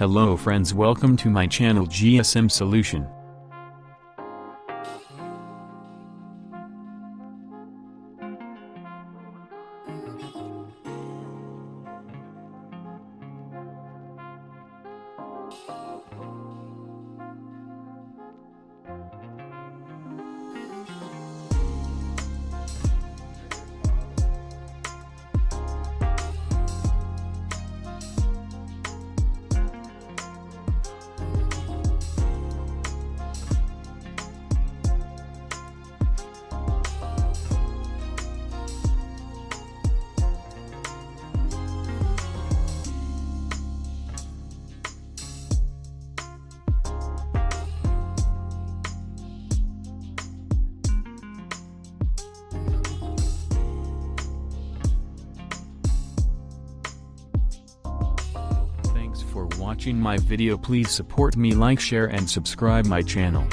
Hello friends, welcome to my channel GSM Solution. Thanks for watching my video. Please support me, like, share and subscribe my channel.